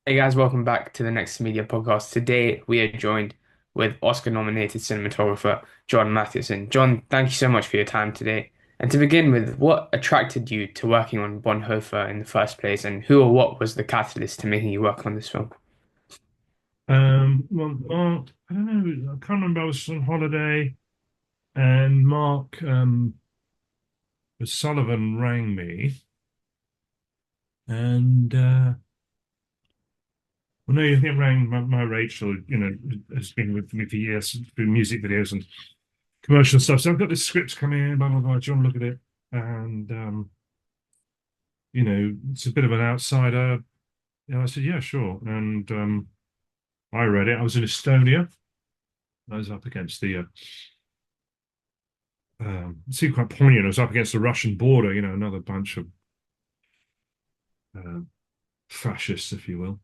Hey guys, welcome back to the Nexus Media Podcast. Today we are joined with Oscar-nominated cinematographer John Mathieson. John, thank you so much for your time today. And to begin with, what attracted you to working on Bonhoeffer in the first place, and who or what was the catalyst to making you work on this film? I don't know. I can't remember. I was on holiday, and Mark Sullivan rang me, and well, no, I think rang my Rachel. Has been with me for years through music videos and commercial stuff. So I've got this script coming in. Blah blah blah. Do you want to look at it? And it's a bit of an outsider. I said, yeah, sure. And I read it. I was in Estonia. I was up against the it seemed quite poignant. I was up against the Russian border, another bunch of uh, fascists, if you will.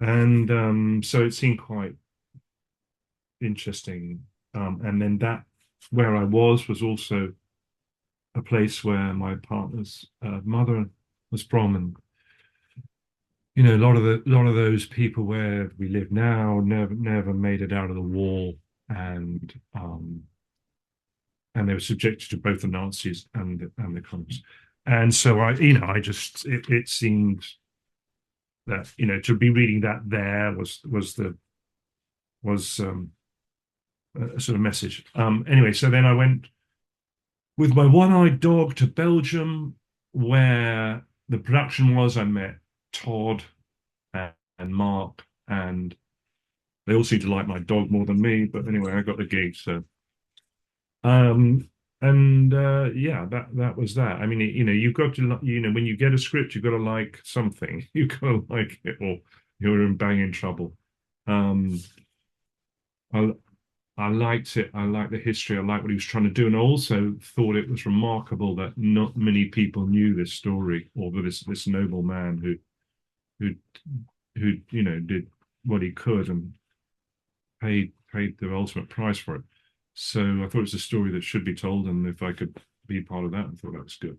And so it seemed quite interesting. And then that, where I was also a place where my partner's mother was from. And, a lot of those people where we live now never made it out of the war. And they were subjected to both the Nazis and the communists. And so it seemed that to be reading that there was a sort of message. Anyway, so then I went with my one-eyed dog to Belgium, where the production was. I met Todd and Mark, and they all seemed to like my dog more than me. But anyway, I got the gig. So and yeah, that was that. I mean, you've got to, when you get a script, you've got to like something. You've got to like it, or you're in banging trouble. Um, I I liked it. I liked the history. I liked what he was trying to do, and I also thought it was remarkable that not many people knew this story, or this noble man who did what he could and paid the ultimate price for it. So I thought it was a story that should be told, and if I could be part of that, I thought that was good.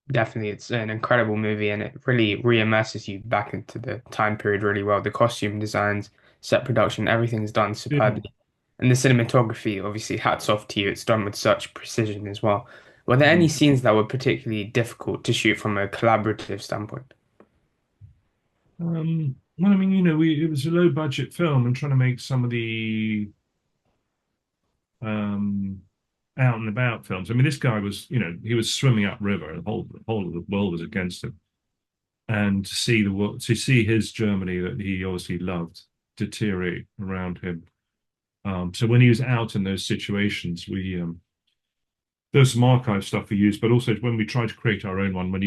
Definitely, it's an incredible movie, and it really re-immerses you back into the time period really well. The costume designs, set production, everything's done Yeah. superbly. And the cinematography, obviously, hats off to you. It's done with such precision as well. Were there any Mm. scenes that were particularly difficult to shoot from a collaborative standpoint? Well, I mean, it was a low budget film, and trying to make some of the um, out and about films. I mean, this guy was, he was swimming upriver. The whole of the world was against him, and to see his Germany that he obviously loved deteriorate around him. So when he was out in those situations, there's some archive stuff we used, but also when we tried to create our own one, when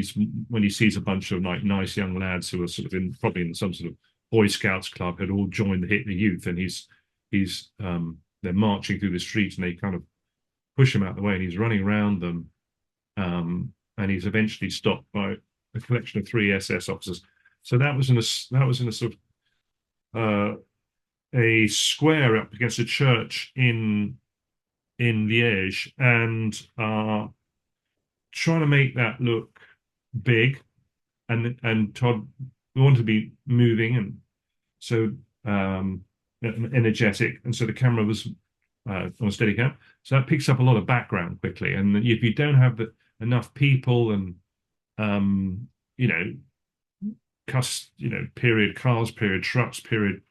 he sees a bunch of like nice young lads who are sort of probably in some sort of Boy Scouts club had all joined the Hitler Youth, and he's they're marching through the streets, and they kind of push him out the way, and he's running around them, and he's eventually stopped by a collection of three SS officers. So that was in a sort of a square up against a church in Liège, and trying to make that look big, and Todd, we wanted to be moving, and so energetic, and so the camera was on a Steadicam, so that picks up a lot of background quickly. And if you don't have enough people and um, you know, period cars, period trucks, period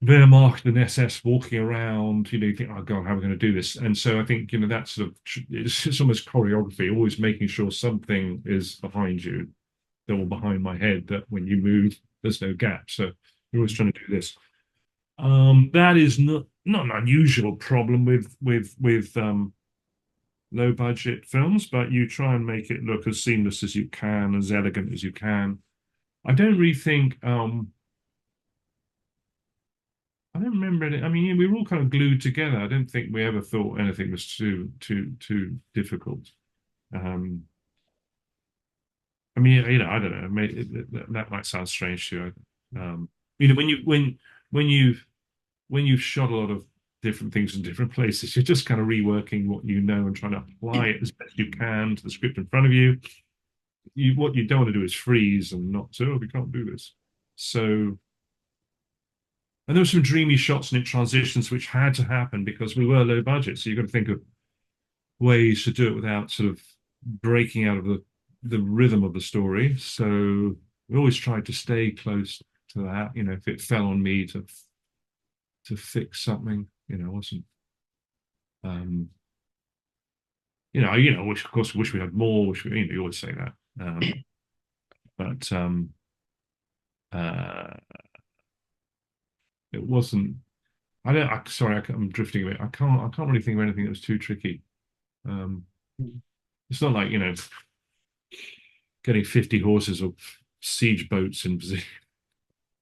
Wehrmacht and SS walking around, you think, oh God, how are we going to do this? And so I think, that's sort of, it's almost choreography, always making sure something is behind you, or behind my head, that when you move, there's no gap. So you're always trying to do this. That is not an unusual problem with low budget films, but you try and make it look as seamless as you can, as elegant as you can. I don't really think I don't remember it. I mean, yeah, we were all kind of glued together. I don't think we ever thought anything was too difficult. Um, I mean, I don't know. That might sound strange to you. You know, when you've shot a lot of different things in different places, you're just kind of reworking what you know and trying to apply it as best you can to the script in front of you. What you don't want to do is freeze and not say, "Oh, we can't do this." So, and there were some dreamy shots and it transitions which had to happen because we were low budget. So you've got to think of ways to do it without sort of breaking out of the rhythm of the story. So we always tried to stay close to that. If it fell on me to fix something, wasn't um, wish, of course, wish we had more. Wish we, you always say that, but uh, it wasn't. I don't. Sorry, I'm drifting a bit. I can't really think of anything that was too tricky. Um, it's not like getting 50 horses or siege boats in position.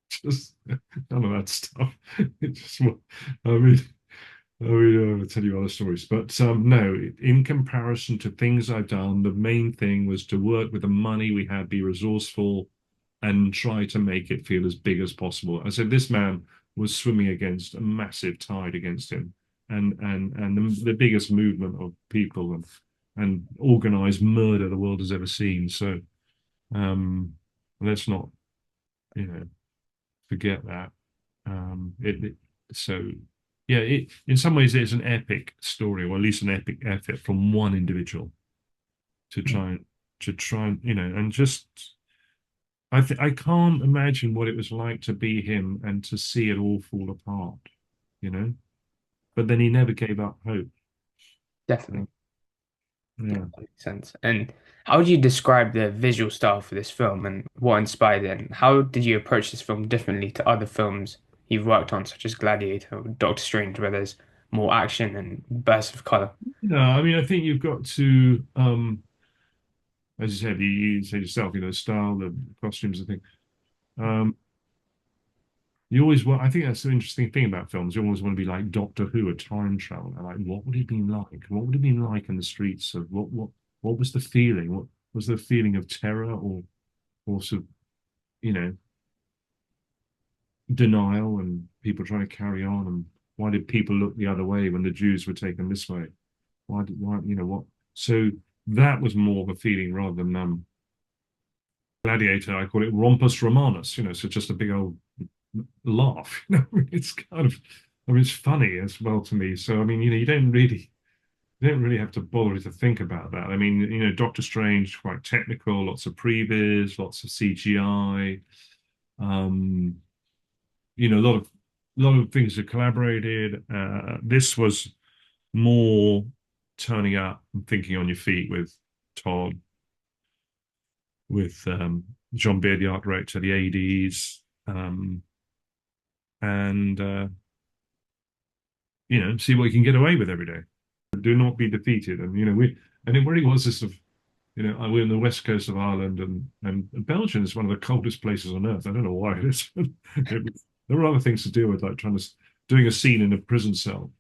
Just none of that stuff. It just, I mean, I'll tell you other stories, but no. In comparison to things I've done, the main thing was to work with the money we had, be resourceful, and try to make it feel as big as possible. I said this man was swimming against a massive tide against him, and the biggest movement of people and organized murder the world has ever seen. So let's not, you know, forget that. So yeah, in some ways it's an epic story, or at least an epic effort from one individual to try and and just I can't imagine what it was like to be him and to see it all fall apart, you know. But then he never gave up hope. Definitely. So, Yeah, yeah. that makes sense. And how would you describe the visual style for this film and what inspired it? And how did you approach this film differently to other films you've worked on, such as Gladiator or Doctor Strange, where there's more action and bursts of color? No, I mean I think you've got to as you said, you said yourself, the style, the costumes, the thing. Um, you always want, I think that's the interesting thing about films. You always want to be like Doctor Who, a time traveler. Like, what would it have been like? What would it have been like in the streets of what was the feeling? What was the feeling of terror or sort of, you know, denial and people trying to carry on? And why did people look the other way when the Jews were taken this way? Why, what? So that was more of a feeling rather than Gladiator. I call it Rompus Romanus, so just a big old laugh. It's kind of, I mean, it's funny as well to me. So I mean, you don't really have to bother to think about that. I mean, Doctor Strange, quite technical, lots of previs, lots of CGI. Um, a lot of things are collaborated. This was more turning up and thinking on your feet with Todd, with John Beard, the art director, the ADs, and see what you can get away with every day. Do not be defeated. And and it really was this of, we're in the west coast of Ireland, and Belgium is one of the coldest places on earth. I don't know why it is. There were other things to deal with, like doing a scene in a prison cell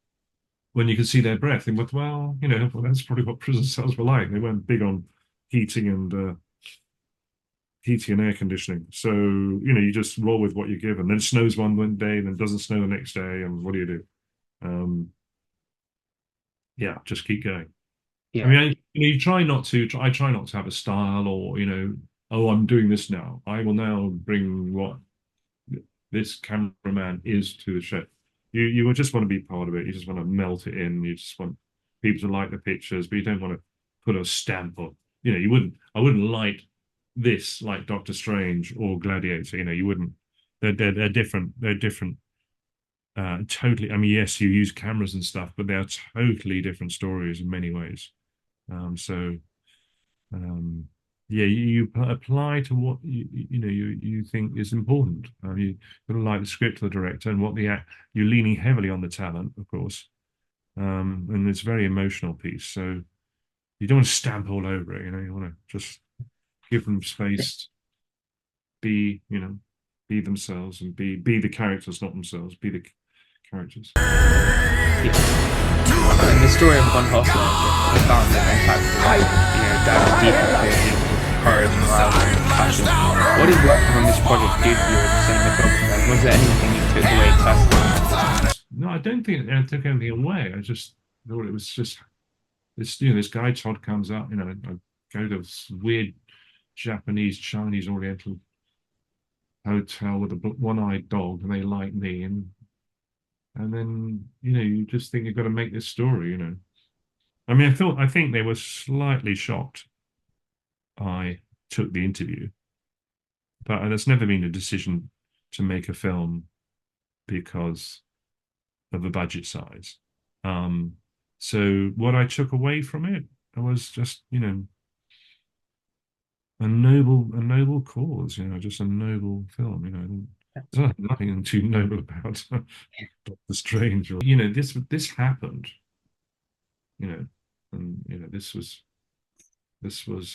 when you can see their breath. And well, that's probably what prison cells were like. They weren't big on heating and air conditioning. So, you just roll with what you're given. Then it snows one day, and then doesn't snow the next day. And what do you do? Yeah, just keep going. I Yeah, mean, you try not to. I try not to have a style, or oh, I'm doing this now. I will now bring what this cameraman is to the show. You just want to be part of it. You just want to melt it in. You just want people to like the pictures, but you don't want to put a stamp on. You wouldn't. I wouldn't like this like Doctor Strange or Gladiator. You wouldn't. They're different. They're different. Totally. I mean, yes, you use cameras and stuff, but they are totally different stories in many ways. So yeah, you apply to what you think is important. You got to like the script of the director and what the act. You're leaning heavily on the talent, of course, and it's a very emotional piece. So you don't want to stamp all over it. You want to just give them space, be be themselves, and be the characters, not themselves. Be the characters. yeah. And the story of Bonhoeffer was profound and impactful, diving deep into his courage, morality, and passion. What did working on this project do for you as a cinematographer? And was there anything you took away personally? No, I don't think I took anything away. I just thought it was just this guy Todd comes up, I go to this weird Japanese, Chinese, Oriental hotel with a one-eyed dog, and they like me, and then you just think you've got to make this story. I mean, I think they were slightly shocked I took the interview, but it's never been a decision to make a film because of the budget size. Um, so what I took away from it was just, a noble cause, just a noble film. There's nothing too noble about Doctor Strange. Or, this happened, you know, and this was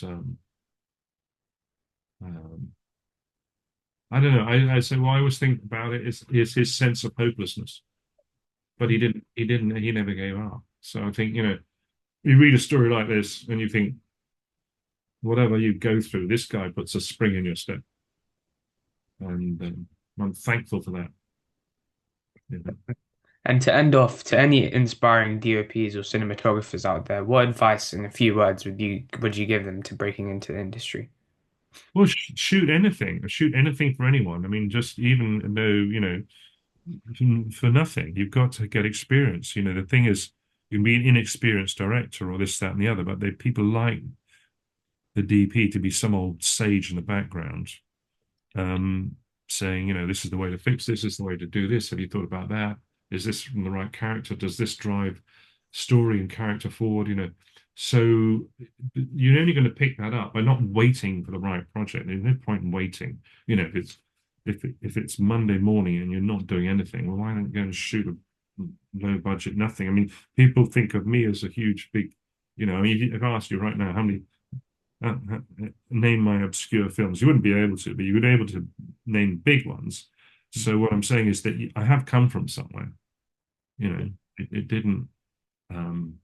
um, I don't know. I say what I always think about it is his sense of hopelessness, but he never gave up. So I think, you read a story like this and you think, whatever you go through, this guy puts a spring in your step, and I'm thankful for that. And to end off, to any inspiring DOPs or cinematographers out there, what advice in a few words would you give them to breaking into the industry? Well, shoot anything for anyone. I mean, just even though, for nothing, you've got to get experience. The thing is, you can be an inexperienced director or this, that, and the other, but people like the DP to be some old sage in the background, saying, this is the way to fix this is the way to do this. Have you thought about that? Is this from the right character? Does this drive story and character forward? So you're only going to pick that up by not waiting for the right project. There's no point in waiting. If it's Monday morning and you're not doing anything, well, why don't you go and shoot a low budget nothing? I mean, people think of me as a huge, big, I mean, if I asked you right now how many name my obscure films, you wouldn't be able to, but you would be able to name big ones. So what I'm saying is that I have come from somewhere. It didn't. Um,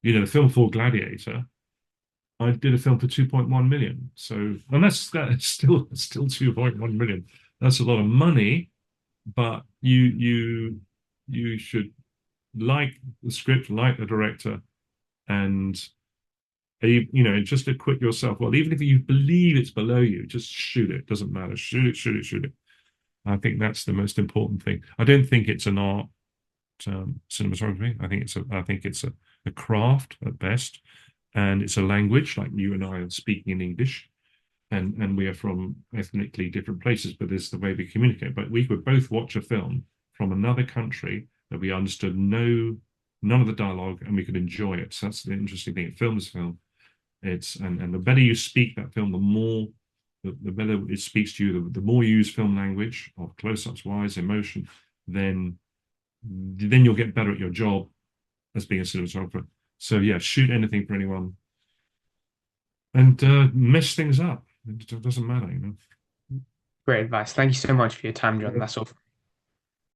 the film for Gladiator, I did a film for 2.1 million. So, and that's still 2.1 million. That's a lot of money, but you should like the script, like the director, and just acquit yourself. Well, even if you believe it's below you, just shoot it. Doesn't matter. Shoot it, shoot it, shoot it. I think that's the most important thing. I don't think it's an art, cinematography. I think it's a craft at best, and it's a language. Like you and I are speaking in English, and we are from ethnically different places, but it's the way we communicate. But we could both watch a film from another country that we understood none of the dialogue, and we could enjoy it. So that's the interesting thing. Film is film. And the better you speak that film, the better it speaks to you. The more you use film language of close-ups, wise, emotion, then you'll get better at your job as being a cinematographer. So yeah, shoot anything for anyone, and mess things up. It doesn't matter. Great advice. Thank you so much for your time, John. That's all.